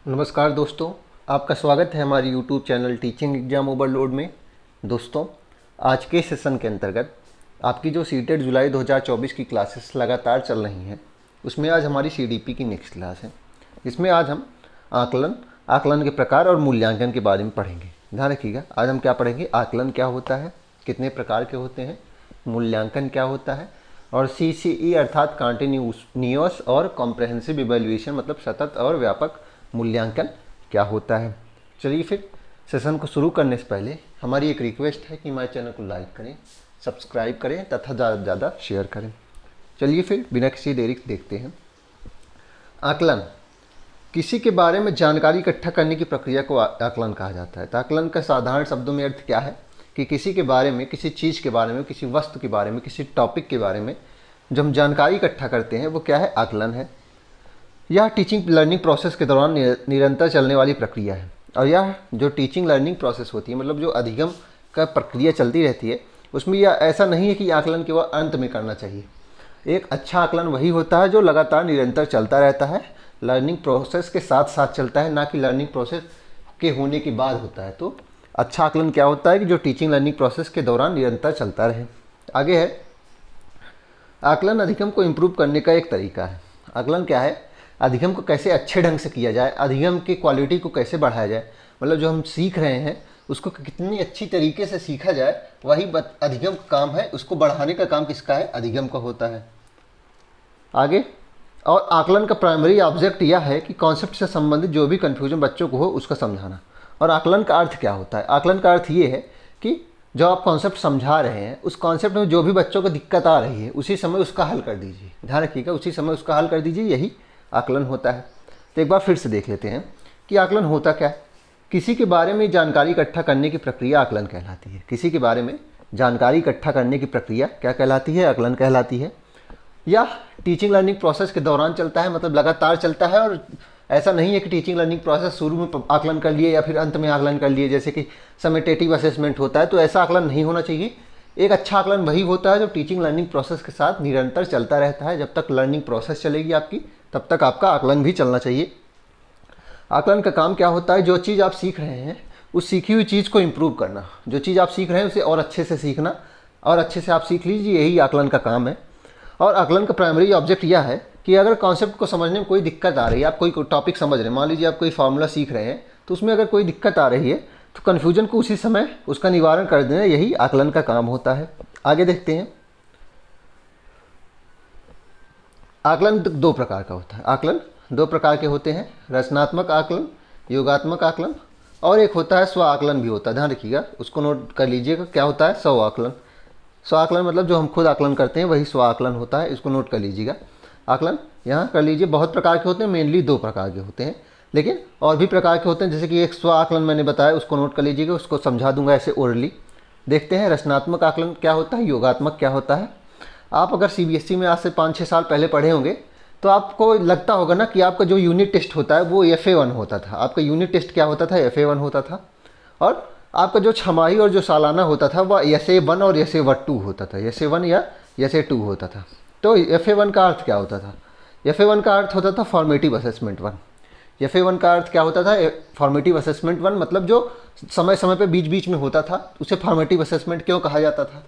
नमस्कार दोस्तों, आपका स्वागत है हमारे YouTube channel teaching exam overload में। दोस्तों, आज के सेशन के अंतर्गत आपकी जो सीटेट जुलाई 2024 की क्लासेस लगातार चल रही हैं, उसमें आज हमारी CDP की नेक्स्ट क्लास है। इसमें आज हम आकलन के प्रकार और मूल्यांकन के बारे में पढ़ेंगे। ध्यान रखिएगा, आज हम क्या पढ़ेंगे, आकलन क्या होता है, कितने प्रकार के होते हैं, मूल्यांकन क्या होता है, और CCE अर्थात कंटिन्यूअस और कॉम्प्रहेंसिव इवैल्यूएशन मतलब सतत और व्यापक मूल्यांकन क्या होता है। चलिए फिर सेशन को शुरू करने से पहले हमारी एक रिक्वेस्ट है कि हमारे चैनल को लाइक करें, सब्सक्राइब करें तथा ज़्यादा से ज़्यादा शेयर करें। चलिए फिर बिना किसी देरी के देखते हैं। आकलन किसी के बारे में जानकारी इकट्ठा करने की प्रक्रिया को आकलन कहा जाता है। तो आकलन का साधारण शब्दों में अर्थ क्या है कि किसी के बारे में, किसी चीज़ के बारे में, किसी वस्तु के बारे में, किसी टॉपिक के बारे में जो हम जानकारी इकट्ठा करते हैं वो क्या है, आकलन है। यह टीचिंग लर्निंग प्रोसेस के दौरान निरंतर चलने वाली प्रक्रिया है। और यह जो टीचिंग लर्निंग प्रोसेस होती है, मतलब जो अधिगम का प्रक्रिया चलती रहती है, उसमें यह ऐसा नहीं है कि आकलन केवल अंत में करना चाहिए। एक अच्छा आकलन वही होता है जो लगातार निरंतर चलता रहता है, लर्निंग प्रोसेस के साथ साथ चलता है, ना कि लर्निंग प्रोसेस के होने के बाद होता है। तो अच्छा आकलन क्या होता है कि जो टीचिंग लर्निंग प्रोसेस के दौरान निरंतर चलता रहे। आगे है, आकलन अधिगम को इम्प्रूव करने का एक तरीका है। आकलन क्या है, अधिगम को कैसे अच्छे ढंग से किया जाए, अधिगम की क्वालिटी को कैसे बढ़ाया जाए, मतलब जो हम सीख रहे हैं उसको कितनी अच्छी तरीके से सीखा जाए, वही अधिगम का काम है। उसको बढ़ाने का काम किसका है, अधिगम का होता है। आगे, और आकलन का प्राइमरी ऑब्जेक्ट यह है कि कॉन्सेप्ट से संबंधित जो भी कन्फ्यूजन बच्चों को हो उसका समझाना। और आकलन का अर्थ क्या होता है, आकलन का अर्थ ये है कि जो आप कॉन्सेप्ट समझा रहे हैं उस कॉन्सेप्ट में जो भी बच्चों को दिक्कत आ रही है उसी समय उसका हल कर दीजिए। ध्यान रखिएगा, उसी समय उसका हल कर दीजिए, यही आकलन होता है। तो एक बार फिर से देख लेते हैं कि आकलन होता क्या है। किसी के बारे में जानकारी इकट्ठा करने की प्रक्रिया आकलन कहलाती है। किसी के बारे में जानकारी इकट्ठा करने की प्रक्रिया क्या कहलाती है, आकलन कहलाती है। यह टीचिंग लर्निंग प्रोसेस के दौरान चलता है, मतलब लगातार चलता है। और ऐसा नहीं है कि टीचिंग लर्निंग प्रोसेस शुरू में आकलन कर लिए या फिर अंत में आकलन कर लिए, जैसे कि समेटेटिव असेसमेंट होता है, तो ऐसा आकलन नहीं होना चाहिए। एक अच्छा आकलन वही होता है जो टीचिंग लर्निंग प्रोसेस के साथ निरंतर चलता रहता है। जब तक लर्निंग प्रोसेस चलेगी आपकी, तब तक आपका आकलन भी चलना चाहिए। आकलन का काम क्या होता है, जो चीज़ आप सीख रहे हैं उस सीखी हुई चीज़ को इम्प्रूव करना। जो चीज़ आप सीख रहे हैं उसे और अच्छे से सीखना, और अच्छे से आप सीख लीजिए, यही आकलन का काम है। और आकलन का प्राइमरी ऑब्जेक्ट यह है कि अगर कॉन्सेप्ट को समझने में कोई दिक्कत आ रही है, आप कोई टॉपिक समझ रहे हैं, मान लीजिए आप कोई फार्मूला सीख रहे हैं, तो उसमें अगर कोई दिक्कत आ रही है तो कन्फ्यूजन को उसी समय उसका निवारण कर देना, यही आकलन का काम होता है। आगे देखते हैं। आकलन दो प्रकार का होता है। आकलन दो प्रकार के होते हैं, रचनात्मक आकलन, योगात्मक आकलन, और एक होता है स्व आकलन भी होता है। ध्यान रखिएगा, उसको नोट कर लीजिएगा, क्या होता है, स्व आकलन। स्व आकलन मतलब जो हम खुद आकलन करते हैं वही स्व आकलन होता है, इसको नोट कर लीजिएगा। आकलन यहाँ कर लीजिए, बहुत प्रकार के होते हैं, मेनली दो प्रकार के होते हैं, लेकिन और भी प्रकार के होते हैं। जैसे कि एक स्व आकलन मैंने बताया, उसको नोट कर लीजिएगा, उसको समझा दूंगा ऐसे ओरली। देखते हैं रचनात्मक आकलन क्या होता है, योगात्मक क्या होता है। आप अगर CBSE में आज से 5-6 साल पहले पढ़े होंगे तो आपको लगता होगा ना कि आपका जो यूनिट टेस्ट होता है वो FA1 होता था। आपका यूनिट टेस्ट क्या होता था, FA1 होता था। और आपका जो छमाही और जो सालाना होता था वह SA1 और SA2 होता था, SA1 या SA2 होता था। तो FA1 का अर्थ क्या होता था, FA1 का अर्थ होता था फॉर्मेटिव असेसमेंट 1। FA1 का अर्थ क्या होता था, फॉर्मेटिव असेसमेंट 1 मतलब जो समय समय पे बीच बीच में होता था, उसे फॉर्मेटिव असेसमेंट क्यों कहा जाता था,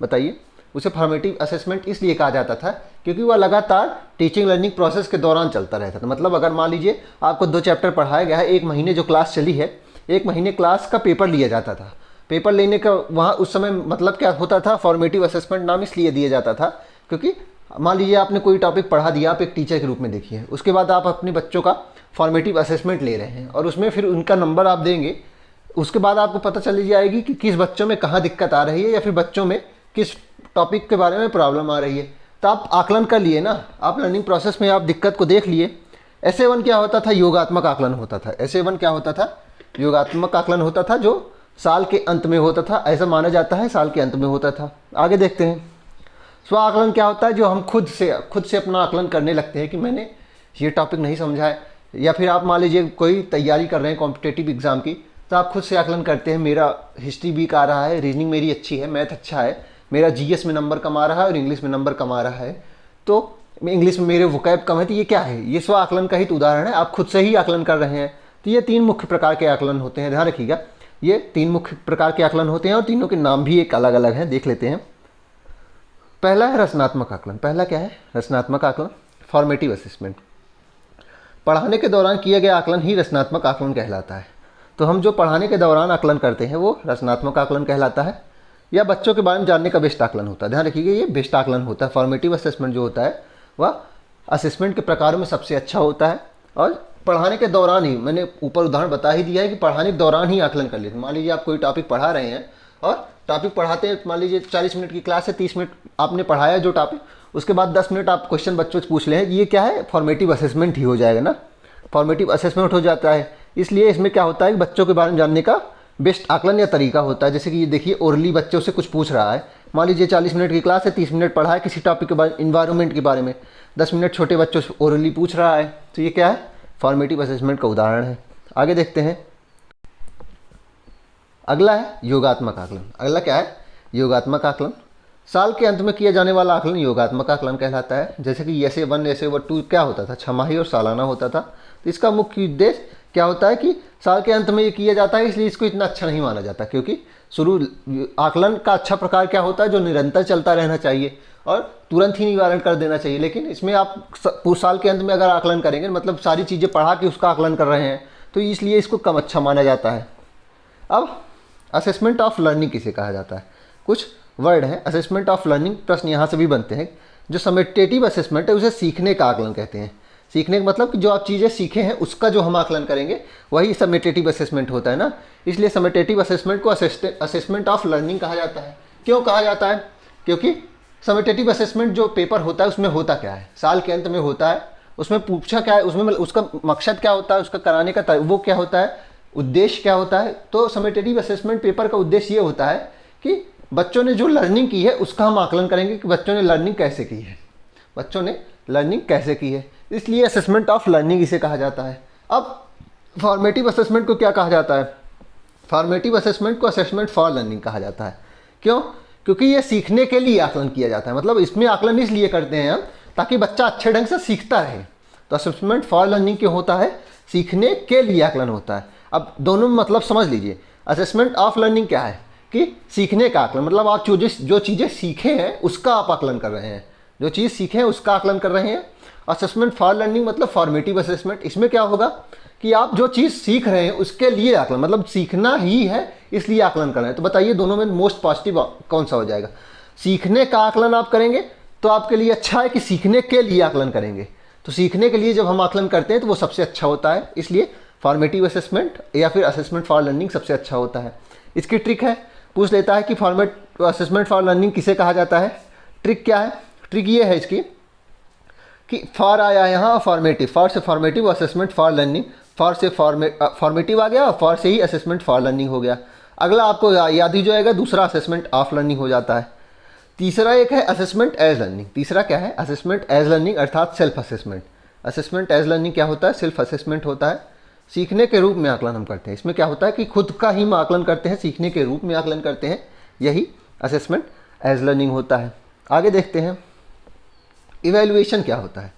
बताइए। उसे फॉर्मेटिव असेसमेंट इसलिए कहा जाता था क्योंकि वह लगातार टीचिंग लर्निंग प्रोसेस के दौरान चलता रहता था। मतलब अगर मान लीजिए आपको 2 चैप्टर पढ़ाया गया है, 1 महीने जो क्लास चली है, 1 महीने क्लास का पेपर लिया जाता था। पेपर लेने का वहाँ उस समय मतलब क्या होता था, फॉर्मेटिव असेसमेंट नाम इसलिए दिया जाता था क्योंकि मान लीजिए आपने कोई टॉपिक पढ़ा दिया, आप एक टीचर के रूप में देखिए, उसके बाद आप अपने बच्चों का फॉर्मेटिव असेसमेंट ले रहे हैं और उसमें फिर उनका नंबर आप देंगे। उसके बाद आपको पता चली जाएगी कि किस बच्चों में कहाँ दिक्कत आ रही है या फिर बच्चों में किस टॉपिक के बारे में प्रॉब्लम आ रही है। तो आप आकलन कर लिए ना, आप लर्निंग प्रोसेस में आप दिक्कत को देख लिए। SA1 क्या होता था, योगात्मक आकलन होता था। SA1 क्या होता था, योगात्मक आकलन होता था, जो साल के अंत में होता था, ऐसा माना जाता है, साल के अंत में होता था। आगे देखते हैं। स्व आकलन क्या होता है, जो हम खुद से अपना आकलन करने लगते हैं कि मैंने ये टॉपिक नहीं समझा है, या फिर आप मान लीजिए कोई तैयारी कर रहे हैं कॉम्पिटेटिव एग्जाम की, तो आप खुद से आकलन करते हैं, मेरा हिस्ट्री वीक आ रहा है, रीजनिंग मेरी अच्छी है, मैथ अच्छा है, मेरा GS में नंबर कम आ रहा है और इंग्लिश में नंबर कम आ रहा है। तो इंग्लिश में मेरे वोकैब कम है, तो ये क्या है, ये स्व आकलन का ही तो उदाहरण है, आप खुद से ही आकलन कर रहे हैं। तो ये 3 मुख्य प्रकार के आकलन होते हैं, ध्यान रखिएगा, ये 3 मुख्य प्रकार के आकलन होते हैं और तीनों के नाम भी एक अलग अलग हैं, देख लेते हैं। पहला है रचनात्मक आकलन। पहला क्या है? रचनात्मक आकलन, फॉर्मेटिव असेसमेंट। पढ़ाने के दौरान किया गया आकलन ही रचनात्मक आकलन कहलाता है। तो हम जो पढ़ाने के दौरान आकलन करते हैं वो रचनात्मक आकलन कहलाता है, या बच्चों के बारे में जानने का बेस्ट आकलन होता है। ध्यान रखिएगा, ये बेस्ट आकलन होता है। फॉर्मेटिव असेसमेंट जो होता है वह असेसमेंट के प्रकारों में सबसे अच्छा होता है, और पढ़ाने के दौरान ही, मैंने ऊपर उदाहरण बता ही दिया है कि पढ़ाने के दौरान ही आकलन कर लेते। मान लीजिए आप कोई टॉपिक पढ़ा रहे हैं और टॉपिक पढ़ाते हैं, मान लीजिए 40 मिनट की क्लास है, 30 मिनट आपने पढ़ाया जो टॉपिक, उसके बाद 10 मिनट आप क्वेश्चन बच्चों से पूछ लें, ये क्या है? फॉर्मेटिव असेसमेंट ही हो जाएगा ना, फॉर्मेटिव असेसमेंट हो जाता है। इसलिए इसमें क्या होता है कि बच्चों के बारे में जानने का बेस्ट आकलन या तरीका होता है। जैसे कि ये देखिए, ओरली बच्चों से कुछ पूछ रहा है, मान लीजिए 40 मिनट की क्लास है, 30 मिनट पढ़ा है किसी टॉपिक के बारे में, इन्वायरमेंट के बारे में, 10 मिनट छोटे बच्चों से ओरली पूछ रहा है, तो ये क्या है? फॉर्मेटिव असेसमेंट का उदाहरण है। आगे देखते हैं, अगला है योगात्मक आकलन। अगला क्या है? योगात्मक आकलन। साल के अंत में किया जाने वाला आकलन योगात्मक आकलन कहलाता है। जैसे कि ऐसे 1 ऐसे 2 क्या होता था, छमाही और सालाना होता था। तो इसका मुख्य उद्देश्य क्या होता है कि साल के अंत में ये किया जाता है, इसलिए इसको इतना अच्छा नहीं माना जाता, क्योंकि शुरू आकलन का अच्छा प्रकार क्या होता है, जो निरंतर चलता रहना चाहिए और तुरंत ही निवारण कर देना चाहिए। लेकिन इसमें आप साल के अंत में अगर आकलन करेंगे, मतलब सारी चीज़ें पढ़ा के उसका आकलन कर रहे हैं, तो इसलिए इसको कम अच्छा माना जाता है। अब असेसमेंट ऑफ लर्निंग किसे कहा जाता है? कुछ वर्ड है असेसमेंट ऑफ लर्निंग, प्रश्न यहाँ से भी बनते हैं। जो समेटेटिव असेसमेंट है उसे सीखने का आकलन कहते हैं। सीखने का मतलब कि जो आप चीज़ें सीखे हैं उसका जो हम आकलन करेंगे वही समेटेटिव असेसमेंट होता है ना। इसलिए समेटेटिव असेसमेंट को असेसमेंट ऑफ लर्निंग कहा जाता है। क्यों कहा जाता है? क्योंकि समेटेटिव असेसमेंट जो पेपर होता है उसमें होता क्या है, साल के अंत में होता है, उसमें पूछा क्या है, उसमें उसका मकसद क्या होता है, उसका कराने का वो क्या होता है, उद्देश्य क्या होता है। तो समेटेटिव असेसमेंट पेपर का उद्देश्य ये होता है कि बच्चों ने जो लर्निंग की है उसका हम आकलन करेंगे कि बच्चों ने लर्निंग कैसे की है, बच्चों ने लर्निंग कैसे की है, इसलिए असेसमेंट ऑफ लर्निंग इसे कहा जाता है। अब फॉर्मेटिव असेसमेंट को क्या कहा जाता है? फॉर्मेटिव असेसमेंट को असेसमेंट फॉर लर्निंग कहा जाता है। क्यों? क्योंकि ये सीखने के लिए आकलन किया जाता है, मतलब इसमें आकलन इसलिए करते हैं हम ताकि बच्चा अच्छे ढंग से सीखता रहे। तो असेसमेंट फॉर लर्निंग क्यों होता है? सीखने के लिए आकलन होता है। अब दोनों में मतलब समझ लीजिए, असेसमेंट ऑफ लर्निंग क्या है कि सीखने का आकलन, मतलब आप जो चीज़ें सीखे हैं उसका आप आकलन कर रहे हैं, जो चीज़ सीखे हैं उसका आकलन कर रहे हैं। असेसमेंट फॉर लर्निंग मतलब फॉर्मेटिव असेसमेंट, इसमें क्या होगा कि आप जो चीज़ सीख रहे हैं उसके लिए आकलन, मतलब सीखना ही है इसलिए आकलन कर रहे हैं। तो बताइए दोनों में मोस्ट पॉजिटिव कौन सा हो जाएगा? सीखने का आकलन आप करेंगे तो आपके लिए अच्छा है कि सीखने के लिए आकलन करेंगे। तो सीखने के लिए जब हम आकलन करते हैं तो वो सबसे अच्छा होता है, इसलिए फॉर्मेटिव असेसमेंट या फिर असेसमेंट फॉर लर्निंग सबसे अच्छा होता है। इसकी ट्रिक है, पूछ लेता है कि असेसमेंट फॉर लर्निंग किसे कहा जाता है। ट्रिक क्या है? ट्रिक ये है इसकी कि फॉर आया यहाँ फॉर्मेटिव, फॉर से formative, assessment for learning, for से फॉर्मेटिव आ गया और फॉर से ही असेसमेंट फॉर लर्निंग हो गया। अगला आपको याद ही जाएगा, दूसरा असेसमेंट ऑफ लर्निंग हो जाता है। तीसरा एक है असेसमेंट एज लर्निंग। तीसरा क्या है? असेसमेंट एज लर्निंग अर्थात self assessment. Assessment as learning क्या होता है? सेल्फ असेसमेंट होता है, सीखने के रूप में आकलन हम करते हैं। इसमें क्या होता है कि खुद का ही हम आकलन करते हैं, सीखने के रूप में आकलन करते हैं, यही असेसमेंट एज लर्निंग होता है। आगे देखते हैं, इवैल्यूएशन क्या होता है?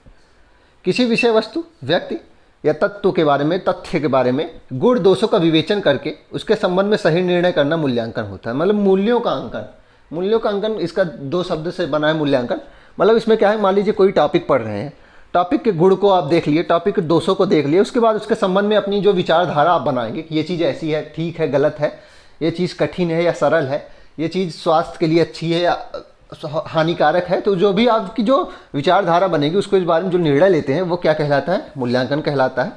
किसी विषय वस्तु, व्यक्ति या तत्व के बारे में, तथ्य के बारे में गुण दोषों का विवेचन करके उसके संबंध में सही निर्णय करना मूल्यांकन होता है, मतलब मूल्यों का अंकन। मूल्यों का अंकन इसका 2 शब्द से बना है मूल्यांकन। मतलब इसमें क्या है, मान लीजिए कोई टॉपिक पढ़ रहे हैं, टॉपिक के गुण को आप देख लिए, टॉपिक के दोषों को देख लिए, उसके बाद उसके संबंध में अपनी जो विचारधारा आप बनाएंगे कि ये चीज़ ऐसी है, ठीक है, गलत है, ये चीज़ कठिन है या सरल है, ये चीज़ स्वास्थ्य के लिए अच्छी है या हानिकारक है। तो जो भी आपकी जो विचारधारा बनेगी उसको इस बारे में जो निर्णय लेते हैं वो क्या कहलाता है? मूल्यांकन कहलाता है।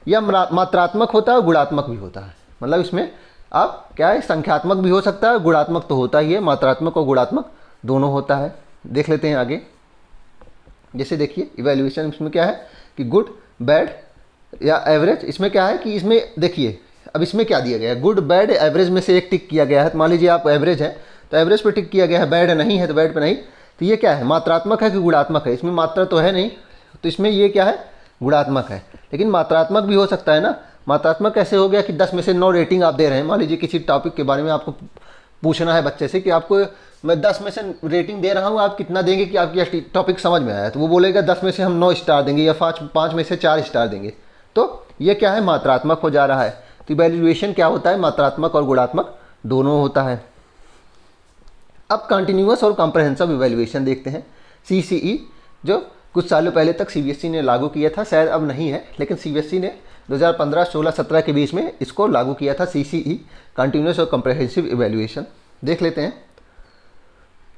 यह मात्रात्मक होता है और गुणात्मक भी होता है। मतलब इसमें आप क्या है, संख्यात्मक भी हो सकता है, गुणात्मक तो होता ही है, मात्रात्मक और गुणात्मक दोनों होता है। देख लेते हैं आगे। जैसे देखिए इवैल्यूएशन, इसमें क्या है कि गुड, बैड या एवरेज। इसमें क्या है कि इसमें देखिए अब इसमें क्या दिया गया है, गुड, बैड, एवरेज में से एक टिक किया गया है। तो मान लीजिए आप एवरेज है तो एवरेज पे टिक किया गया है, बैड नहीं है तो बैड पे नहीं। तो ये क्या है, मात्रात्मक है कि गुणात्मक है? इसमें मात्रा तो है नहीं, तो इसमें ये क्या है, गुणात्मक है। लेकिन मात्रात्मक भी हो सकता है ना। मात्रात्मक कैसे हो गया कि 10 में से 9 रेटिंग आप दे रहे हैं। मान लीजिए किसी टॉपिक के बारे में आपको पूछना है बच्चे से कि आपको मैं 10 में से रेटिंग दे रहा हूँ, आप कितना देंगे कि आपकी टॉपिक समझ में आया। तो वो बोलेगा 10 में से हम 9 स्टार देंगे या 5 में से 4 स्टार देंगे। तो ये क्या है, मात्रात्मक हो जा रहा है। तो इवैल्यूएशन क्या होता है, मात्रात्मक और गुणात्मक दोनों होता है। अब कंटिन्यूअस और कॉम्प्रहेंसिव इवैल्यूएशन देखते हैं, CCE, जो कुछ सालों पहले तक CBSE ने लागू किया था, शायद अब नहीं है, लेकिन CBSE ने 2015, 16, 17 के बीच में इसको लागू किया था, CCE, कंटिन्यूअस और कॉम्प्रहेंसिव इवैल्यूएशन। देख लेते हैं।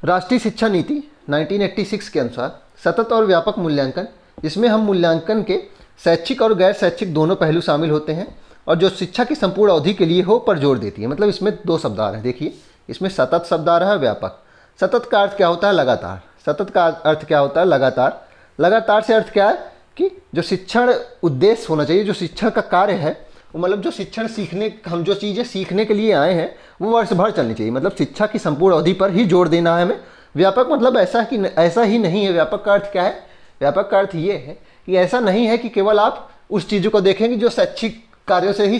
राष्ट्रीय शिक्षा नीति 1986 के अनुसार सतत और व्यापक मूल्यांकन, जिसमें हम मूल्यांकन के शैक्षिक और गैर शैक्षिक दोनों पहलू शामिल होते हैं और जो शिक्षा की संपूर्ण अवधि के लिए हो पर जोर देती है। मतलब इसमें 2 शब्द आ रहे हैं, देखिए इसमें सतत शब्द आ रहा है, व्यापक। सतत का अर्थ क्या होता है, लगातार। सतत का अर्थ क्या होता है, लगातार। लगातार से अर्थ क्या है कि जो शिक्षण उद्देश्य होना चाहिए, जो शिक्षण का कार्य है, वो मतलब जो शिक्षण सीखने, हम जो चीज़ें सीखने के लिए आए हैं वो वर्ष भर चलनी चाहिए। मतलब शिक्षा की संपूर्ण अवधि पर ही जोर देना है हमें। व्यापक मतलब ऐसा कि ऐसा ही नहीं है। व्यापक का अर्थ क्या है, व्यापक का अर्थ ये है कि ऐसा नहीं है कि केवल आप उस चीज़ों को देखेंगे जो शैक्षिक कार्यों से ही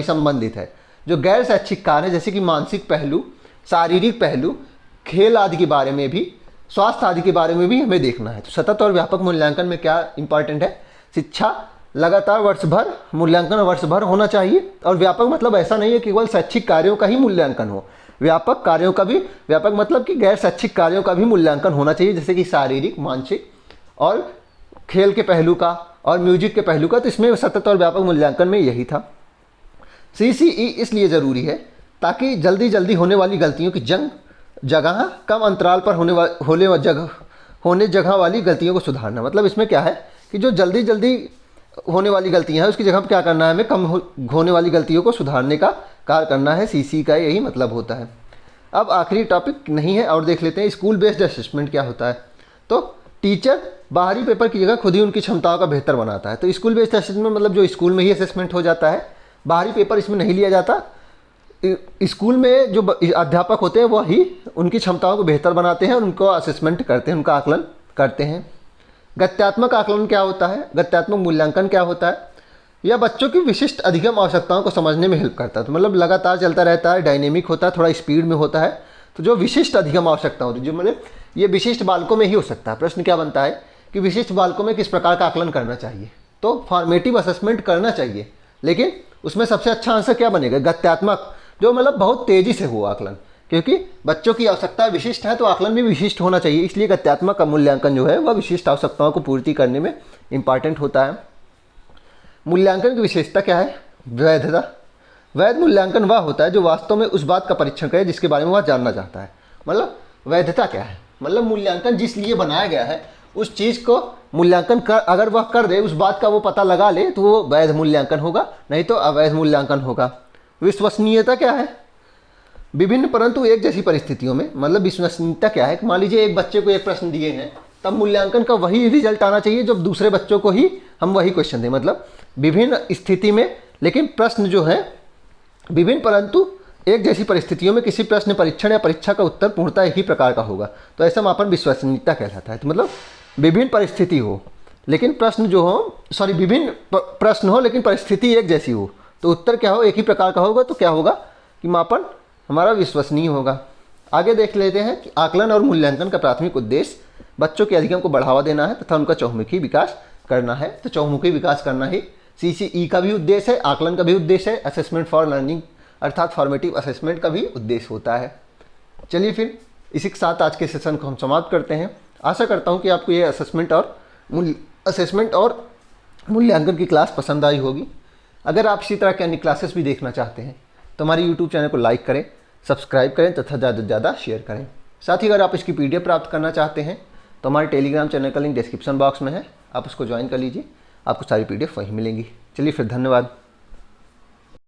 संबंधित है। जो गैर शैक्षिक कार्य जैसे कि मानसिक पहलू, शारीरिक पहलू, खेल आदि के बारे में भी, स्वास्थ्य आदि के बारे में भी हमें देखना है। तो सतत और व्यापक मूल्यांकन में क्या इंपॉर्टेंट है, शिक्षा लगातार वर्ष भर, मूल्यांकन वर्ष भर होना चाहिए। और व्यापक मतलब ऐसा नहीं है कि केवल शैक्षिक कार्यों का ही मूल्यांकन हो, व्यापक कार्यों का भी, व्यापक मतलब कि गैर शैक्षिक कार्यों का भी मूल्यांकन होना चाहिए, जैसे कि शारीरिक, मानसिक और खेल के पहलू का और म्यूजिक के पहलू का। तो इसमें सतत और व्यापक मूल्यांकन में यही था। CCE इसलिए ज़रूरी है ताकि जल्दी जल्दी होने वाली गलतियों की जगह कम अंतराल पर होने जगह वाली गलतियों को सुधारना। मतलब इसमें क्या है कि जो जल्दी जल्दी होने वाली गलतियां हैं उसकी जगह पर क्या करना है, हमें कम होने वाली गलतियों को सुधारने का कार्य करना है। CCE का यही मतलब होता है। अब आखिरी टॉपिक नहीं है और देख लेते हैं स्कूल बेस्ड असेसमेंट क्या होता है। तो टीचर बाहरी पेपर की जगह खुद ही उनकी क्षमताओं का बेहतर बनाता है। तो स्कूल बेस्ड असेसमेंट मतलब जो स्कूल में ही असेसमेंट हो जाता है, बाहरी पेपर इसमें नहीं लिया जाता। स्कूल में जो अध्यापक होते हैं वही उनकी क्षमताओं को बेहतर बनाते हैं और उनको असेसमेंट करते हैं, उनका आकलन करते हैं। गत्यात्मक आकलन क्या होता है, गत्यात्मक मूल्यांकन क्या होता है, यह बच्चों की विशिष्ट अधिगम आवश्यकताओं को समझने में हेल्प करता है। तो मतलब लगातार चलता रहता है, डायनेमिक होता है, थोड़ा स्पीड में होता है। तो जो विशिष्ट अधिगम आवश्यकता होती है, जो मतलब ये विशिष्ट बालकों में ही हो सकता है। प्रश्न क्या बनता है कि विशिष्ट बालकों में किस प्रकार का आकलन करना चाहिए। तो फॉर्मेटिव असेसमेंट करना चाहिए, लेकिन उसमें सबसे अच्छा आंसर क्या बनेगा, गत्यात्मक, जो मतलब बहुत तेज़ी से हो आकलन, क्योंकि बच्चों की आवश्यकता विशिष्ट है तो आकलन भी विशिष्ट होना चाहिए। इसलिए गत्यात्मक का मूल्यांकन जो है वह विशिष्ट आवश्यकताओं को पूर्ति करने में इंपॉर्टेंट होता है। मूल्यांकन की विशेषता क्या है, वैधता। वैध मूल्यांकन वह होता है जो वास्तव में उस बात का परीक्षण करे जिसके बारे में वह जानना चाहता है। मतलब वैधता क्या है, मतलब मूल्यांकन जिस लिए बनाया गया है उस चीज़ को मूल्यांकन कर, अगर वह कर दे, उस बात का वो पता लगा ले, तो वो वैध मूल्यांकन होगा, नहीं तो अवैध मूल्यांकन होगा। विश्वसनीयता क्या है, विभिन्न परंतु एक जैसी परिस्थितियों में, मतलब विश्वसनीयता क्या है कि मान लीजिए एक बच्चे को एक प्रश्न दिए हैं, तब मूल्यांकन का वही रिजल्ट आना चाहिए जब दूसरे बच्चों को ही हम वही क्वेश्चन दें। मतलब विभिन्न स्थिति में, लेकिन प्रश्न जो है विभिन्न परंतु एक जैसी परिस्थितियों में किसी प्रश्न, परीक्षण या परीक्षा का उत्तर पूर्णतः एक ही प्रकार का होगा, तो ऐसा मापन विश्वसनीयता कहलाता है। तो मतलब विभिन्न परिस्थिति हो लेकिन प्रश्न जो हो, विभिन्न प्रश्न हो लेकिन परिस्थिति एक जैसी हो, तो उत्तर क्या हो, एक ही प्रकार का होगा। तो क्या होगा कि मापन हमारा विश्वसनीय होगा। आगे देख लेते हैं कि आकलन और मूल्यांकन का प्राथमिक उद्देश्य बच्चों के अधिगम को बढ़ावा देना है तथा उनका चहुमुखी विकास करना है। तो चहुमुखी विकास करना ही CCE का भी उद्देश्य है, आकलन का भी उद्देश्य है, असेसमेंट फॉर लर्निंग अर्थात फॉर्मेटिव असेसमेंट का भी उद्देश्य होता है। चलिए फिर इसी के साथ आज के सेशन को हम समाप्त करते हैं। आशा करता हूँ कि आपको ये असेसमेंट और मूल्यांकन की क्लास पसंद आई होगी। अगर आप इसी तरह की अन्य क्लासेस भी देखना चाहते हैं तो हमारे YouTube चैनल को लाइक करें, सब्सक्राइब करें तथा ज़्यादा से ज़्यादा शेयर करें। साथ ही अगर आप इसकी PDF प्राप्त करना चाहते हैं तो हमारे टेलीग्राम चैनल का लिंक डिस्क्रिप्शन बॉक्स में है, आप उसको ज्वाइन कर लीजिए, आपको सारी PDF वहीं मिलेंगी। चलिए फिर, धन्यवाद।